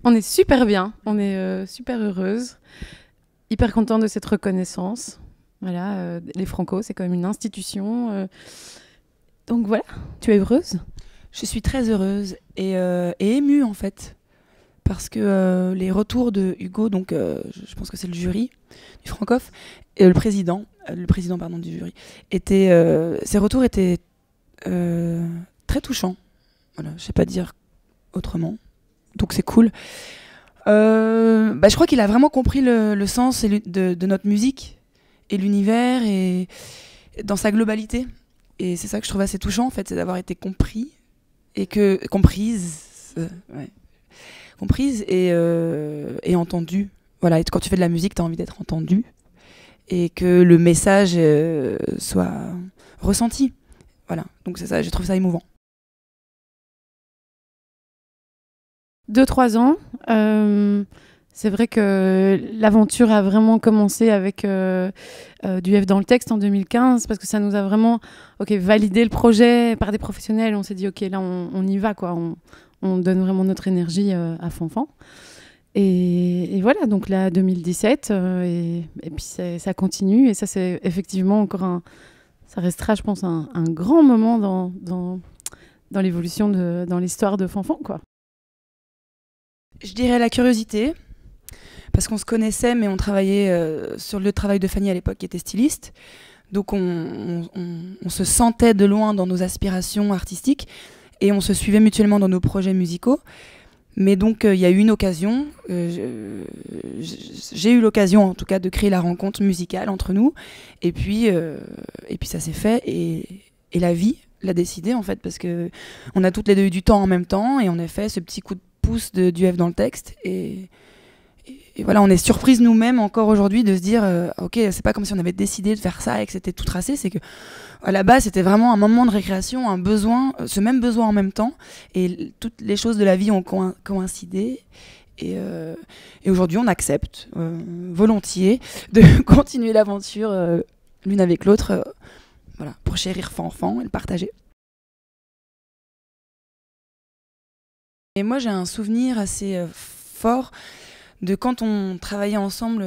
On est super bien, on est super heureuse, hyper contente de cette reconnaissance. Voilà, les Franco, c'est quand même une institution. Donc voilà, tu es heureuse? Je suis très heureuse et émue en fait, parce que les retours de Hugo, donc je pense que c'est le jury du Francoff, et le président pardon, du jury, ces retours étaient très touchants. Voilà, je sais pas dire autrement, donc c'est cool. Je crois qu'il a vraiment compris le sens de notre musique et l'univers et dans sa globalité. Et c'est ça que je trouve assez touchant en fait, c'est d'avoir été comprise et entendue. Voilà, et quand tu fais de la musique, tu as envie d'être entendu et que le message soit ressenti. Voilà, donc c'est ça, je trouve ça émouvant. 2-3 ans. C'est vrai que l'aventure a vraiment commencé avec du F dans le texte en 2015 parce que ça nous a vraiment validé le projet par des professionnels. On s'est dit ok, là on y va quoi. On donne vraiment notre énergie à Fanfan. Et voilà, donc là 2017 et puis ça continue et ça c'est effectivement encore ça restera je pense un grand moment dans l'évolution dans l'histoire de Fanfan quoi. Je dirais la curiosité, parce qu'on se connaissait, mais on travaillait sur le travail de Fanny à l'époque, qui était styliste. Donc on se sentait de loin dans nos aspirations artistiques et on se suivait mutuellement dans nos projets musicaux. Mais donc il y a eu une occasion, j'ai eu l'occasion en tout cas de créer la rencontre musicale entre nous. Et puis ça s'est fait et la vie l'a décidé en fait, parce qu'on a toutes les deux eu du temps en même temps et on a fait ce petit coup de pouce du F dans le texte et voilà, on est surprise nous-mêmes encore aujourd'hui de se dire ok, c'est pas comme si on avait décidé de faire ça et que c'était tout tracé, c'est que à la base c'était vraiment un moment de récréation, un besoin, ce même besoin en même temps, et toutes les choses de la vie ont coïncidé et aujourd'hui on accepte volontiers de continuer l'aventure l'une avec l'autre, voilà, pour chérir Fanfan et le partager. Et moi, j'ai un souvenir assez fort de quand on travaillait ensemble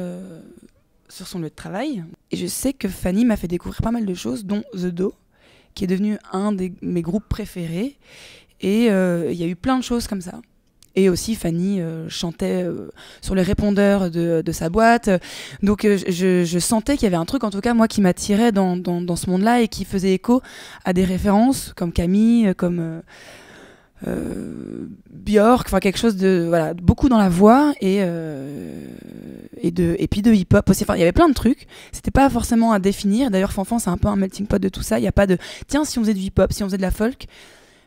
sur son lieu de travail. Et je sais que Fanny m'a fait découvrir pas mal de choses, dont The Do, qui est devenu un de mes groupes préférés. Et il y a eu plein de choses comme ça. Et aussi, Fanny chantait sur les répondeurs de sa boîte. Donc, je sentais qu'il y avait un truc, en tout cas, moi, qui m'attirait dans ce monde-là et qui faisait écho à des références comme Camille, comme... Björk, enfin quelque chose de voilà, beaucoup dans la voix et puis de hip-hop aussi. Enfin, il y avait plein de trucs. C'était pas forcément à définir. D'ailleurs, Fanfan, c'est un peu un melting pot de tout ça. Il y a pas de tiens, si on faisait du hip-hop, si on faisait de la folk,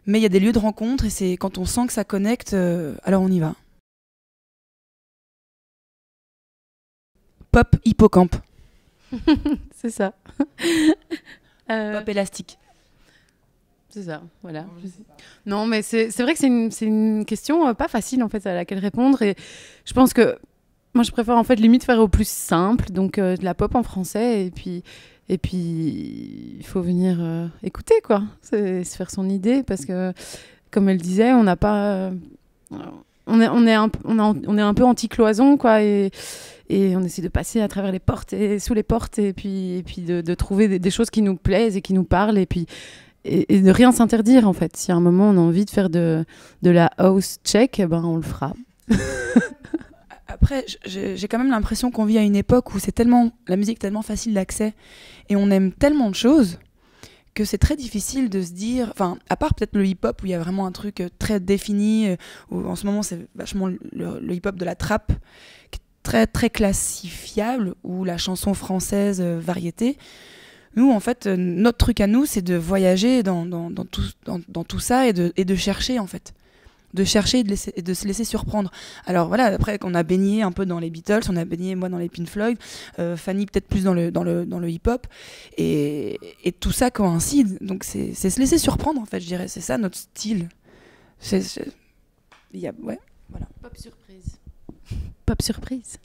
mais il y a des lieux de rencontre et c'est quand on sent que ça connecte, alors on y va. Pop hippocampe. C'est ça. Pop élastique. C'est ça, voilà. Non, mais c'est vrai que c'est une question pas facile en fait à laquelle répondre et je pense que moi je préfère en fait limite faire au plus simple, donc de la pop en français et puis il faut venir écouter quoi, se faire son idée parce que comme elle disait, on n'a pas on est un peu anti-cloison quoi et on essaie de passer à travers les portes et sous les portes et puis de trouver des choses qui nous plaisent et qui nous parlent et puis et de rien s'interdire en fait. Si à un moment on a envie de faire de la house check, ben on le fera. Après, j'ai quand même l'impression qu'on vit à une époque où la musique est tellement facile d'accès et on aime tellement de choses que c'est très difficile de se dire, enfin, à part peut-être le hip-hop où il y a vraiment un truc très défini, où en ce moment c'est vachement le hip-hop de la trap, qui est très très classifiable, ou la chanson française variété. Nous, en fait, notre truc à nous, c'est de voyager dans tout ça et de chercher, en fait. De chercher et de se laisser surprendre. Alors voilà, après qu'on a baigné un peu dans les Beatles, on a baigné, moi, dans les Pink Floyd, Fanny peut-être plus dans le hip-hop, et tout ça coïncide. Donc c'est se laisser surprendre, en fait, je dirais. C'est ça, notre style. Ouais, voilà. Pop surprise. Pop surprise.